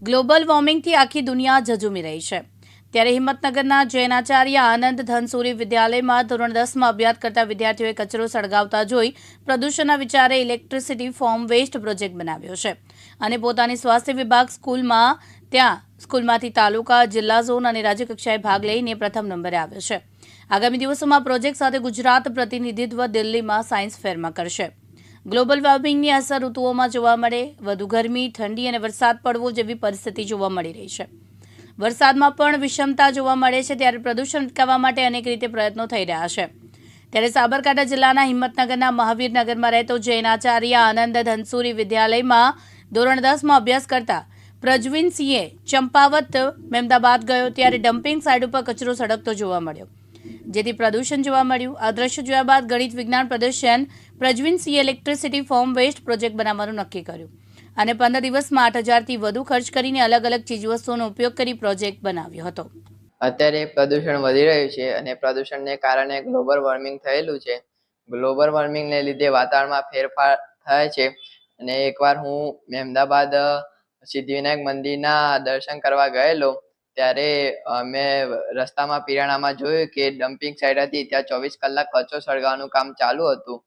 Global વોર્મિંગથી આખી દુનિયા ઝઝૂમી રહી છે ત્યારે હિંમતનગરના જૈનાચાર્ય આનંદ ધનસુરી વિદ્યાલયમાં ધોરણ 10માં અભ્યાસ કરતા વિદ્યાર્થીઓએ કચરો સળગાવતા જોઈ પ્રદૂષણના વિચારે ઇલેક્ટ્રિસિટી ફોર્મ વેસ્ટ પ્રોજેક્ટ બનાવ્યો છે અને પોતાની સ્વાસ્થ્ય વિભાગ સ્કૂલમાંથી તાલુકા, જિલ્લા, ઝોન અને રાજ્ય કક્ષાએ ભાગ લઈને પ્રથમ નંબરે આવ્યો છે. આગામી દિવસોમાં પ્રોજેક્ટ સાથે ગુજરાત પ્રતિનિધિત્વ દિલ્હીમાં સાયન્સ ફેરમાં કરશે. ગ્લોબલ વોર્મિંગની અસર ઋતુઓમાં જોવા મળે, વધુ ગરમી, ઠંડી અને વરસાદ પડવો જેવી પરિસ્થિતિ જોવા મળી રહી છે. વરસાદમાં પણ વિષમતા જોવા મળે છે ત્યારે પ્રદૂષણ અટકાવવા માટે અનેક રીતે પ્રયત્નો થઈ રહ્યા છે. ત્યારે સાબરકાંઠા જિલ્લાના હિંમતનગરના મહાવીરનગરમાં રહેતો જૈનાચાર્ય આનંદ ધનસુરી વિદ્યાલયમાં ધોરણ 10માં અભ્યાસ કરતા પ્રજ્વીનસિંહે ચંપાવત મહેમદાબાદ ગયો ત્યારે ડમ્પિંગ સાઇટ ઉપર કચરો સળગતો જોવા મળ્યો, જેથી પ્રદૂષણ જોવા મળ્યું. આ દ્રશ્ય જોયા બાદ ગણિત વિજ્ઞાન પ્રદર્શન પ્રજ્વીનસિંહે ઇલેક્ટ્રિસિટી ફોર્મ વેસ્ટ પ્રોજેક્ટ બનાવવાનું નક્કી કર્યું અને 15 દિવસમાં 8,000થી વધુ ખર્ચ કરીને અલગ અલગ ચીજવસ્તુઓનો ઉપયોગ કરી પ્રોજેક્ટ બનાવ્યો હતો. અત્યારે પ્રદૂષણ વધી રહ્યું છે અને પ્રદૂષણને કારણે ગ્લોબલ વોર્મિંગ થયેલું છે. ગ્લોબલ વોર્મિંગને લીધે વાતાવરણમાં ફેરફાર થાય છે અને એકવાર હું મહેમદાબાદ સિદ્ધિવિનાયક મંદિરના દર્શન કરવા ગયેલો ત્યારે મેં રસ્તામાં પિરાણામાં જોયું કે ડમ્પિંગ સાઇટ હતી, ત્યાં 24 કલાક કચરો સળગાવવાનું કામ ચાલુ હતું.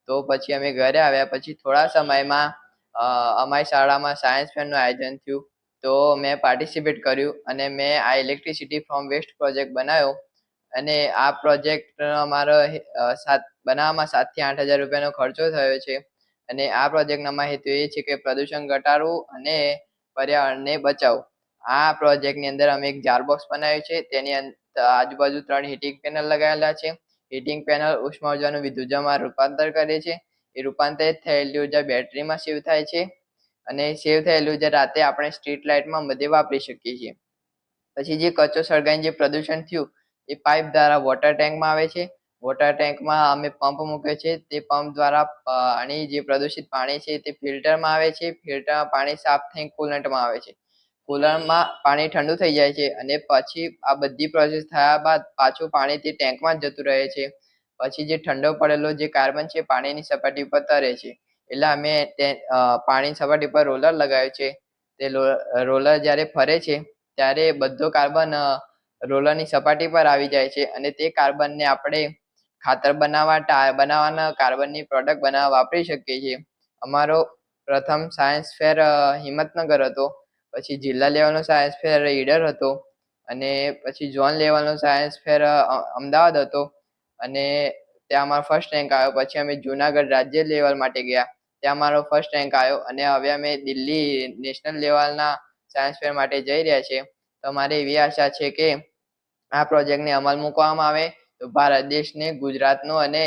તો પછી અમે ઘરે આવ્યા પછી થોડા સમયમાં અમારી શાળામાં સાયન્સ ફેરનું આયોજન થયું. તો મેં પાર્ટિસિપેટ કર્યું અને મેં આ ઇલેક્ટ્રિસિટી ફ્રોમ વેસ્ટ પ્રોજેક્ટ બનાવ્યો અને આ પ્રોજેક્ટ અમારો બનાવવામાં 7,000 થી 8,000 રૂપિયાનો ખર્ચો થયો છે. અને આ પ્રોજેક્ટનો હેતુ એ છે કે પ્રદૂષણ ઘટાડવું અને પર્યાવરણને બચાવવું. આ પ્રોજેક્ટની અંદર અમે એક જાર બોક્સ બનાવ્યું છે, તેની આજુબાજુ 3 હીટિંગ પેનલ લગાવેલા છે. હીટિંગ પેનલ ઉષ્મા ઉર્જાનું વિદ્યુત ઉર્જામાં રૂપાંતર કરે છે. એ રૂપાંતરિત થયેલી ઉર્જા બેટરીમાં સેવ થાય છે અને સેવ થયેલું ઉર્જા રાતે આપણે સ્ટ્રીટ લાઇટમાં બધે વાપરી શકીએ છીએ. પછી જે કચરો સળગાઈને જે પ્રદૂષણ થયું એ પાઇપ દ્વારા વોટર ટેન્કમાં આવે છે. વોટર ટેન્કમાં અમે પંપ મૂક્યો છે. તે પંપ દ્વારા પાણી, જે પ્રદૂષિત પાણી છે તે ફિલ્ટરમાં આવે છે. ફિલ્ટરમાં પાણી સાફ થઈને કુલન્ટમાં આવે છે. કુલરમાં પાણી ઠંડુ થઈ જાય છે અને પછી આ બધી પ્રોસેસ થયા બાદ પાછું પાણી તે ટેન્કમાં જ જતું રહે છે. પછી જે ઠંડો પડેલો જે કાર્બન છે પાણીની સપાટી ઉપર તરે છે. એટલે અમે પાણી સપાટી પર રોલર લગાવ્યું છે. તે રોલર જ્યારે ફરે છે ત્યારે બધો કાર્બન રોલરની સપાટી પર આવી જાય છે અને તે કાર્બનને આપણે ખાતર બનાવવાના કાર્બનની પ્રોડક્ટ બનાવવા વાપરી શકીએ છીએ. અમારો પ્રથમ સાયન્સ ફેર હિંમતનગર હતો, પછી જિલ્લા લેવલનો સાયન્સ ફેર ઈડર હતો અને પછી ઝોન લેવલનો સાયન્સ ફેર અમદાવાદ હતો અને ત્યાં અમારો ફર્સ્ટ રેન્ક આવ્યો. પછી અમે જુનાગઢ રાજ્ય લેવલ માટે ગયા, ત્યાં અમારો ફર્સ્ટ રેન્ક આવ્યો અને હવે અમે દિલ્હી નેશનલ લેવલના સાયન્સ ફેર માટે જઈ રહ્યા છીએ. તો મારે એવી આશા છે કે આ પ્રોજેક્ટને અમલ મૂકવામાં આવે તો ભારત દેશને, ગુજરાતનો અને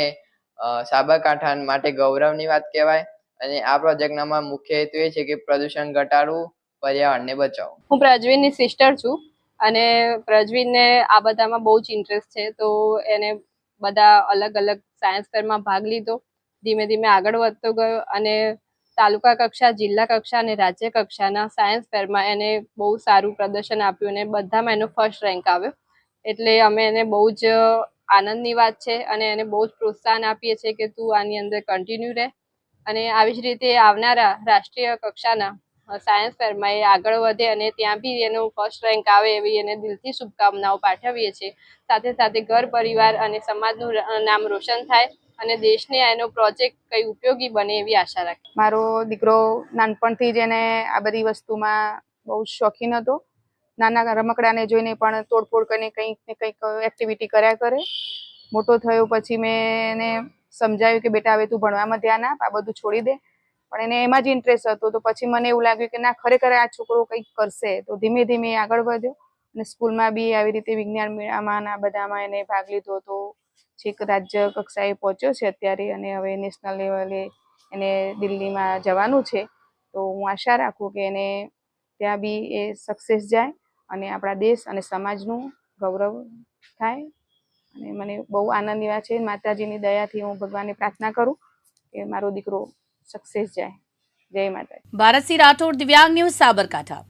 સાબરકાંઠા માટે ગૌરવની વાત કહેવાય. અને આ પ્રોજેક્ટનામાં મુખ્ય હેતુ એ છે કે પ્રદૂષણ ઘટાડવું, પર્યાવરણને બચાવવું. હું પ્રજ્વીનની સિસ્ટર છું અને પ્રજ્વીનને આ બધામાં બહુ જ ઇન્ટરેસ્ટ છે, તો એને બધા અલગ અલગ સાયન્સ ફેરમાં ભાગ લીધો. ધીમે ધીમે આગળ વધતો ગયો અને તાલુકા કક્ષા, જિલ્લા કક્ષા અને રાજ્ય કક્ષાના સાયન્સ ફેરમાં એને બહુ સારું પ્રદર્શન આપ્યું અને બધામાં એનો ફર્સ્ટ રેન્ક આવ્યો. એટલે અમે એને બહુ જ આનંદની વાત છે અને એને બહુ જ પ્રોત્સાહન આપીએ છીએ કે તું આની અંદર કન્ટિન્યુ રહે અને આવી જ રીતે આવનારા રાષ્ટ્રીય કક્ષાના સાયન્સ ફેરમાં એ આગળ વધે અને ત્યાં બી એનો ફર્સ્ટ રેન્ક આવે એવી એને દિલથી શુભકામનાઓ પાઠવીએ છીએ. સાથે સાથે ઘર, પરિવાર અને સમાજનું નામ રોશન થાય અને દેશને એનો પ્રોજેક્ટ કંઈ ઉપયોગી બને એવી આશા રાખીએ. મારો દીકરો નાનપણથી જ એને આ બધી વસ્તુમાં બહુ શોખીન હતો. નાના રમકડાને જોઈને પણ તોડફોડ કરીને કંઈક ને કંઈક એક્ટિવિટી કર્યા કરે. મોટો થયો પછી મેં એને સમજાવ્યું કે બેટા હવે તું ભણવામાં ધ્યાન આપ, આ બધું છોડી દે. પણ એને એમાં જ ઇન્ટરેસ્ટ હતો. તો પછી મને એવું લાગ્યું કે ના, ખરેખર આ છોકરો કંઈક કરશે. તો ધીમે ધીમે આગળ વધ્યો અને સ્કૂલમાં બી આવી રીતે વિજ્ઞાન મેળામાં આ બધામાં એને ભાગ લીધો હતો. છેક રાજ્ય કક્ષાએ પહોંચ્યો છે અત્યારે અને હવે નેશનલ લેવલે એને દિલ્હીમાં જવાનું છે. તો હું આશા રાખું કે એને ત્યાં બી એ સક્સેસ જાય અને આપણા દેશ અને સમાજનું ગૌરવ થાય. અને મને બહુ આનંદની વાત છે. માતાજીની દયાથી હું ભગવાનને પ્રાર્થના કરું કે મારો દીકરો સક્સેસ જાય. જય માતા. ભારતસિંહ રાઠોડ, દિવ્યાંગ ન્યૂઝ, સાબરકાંઠા.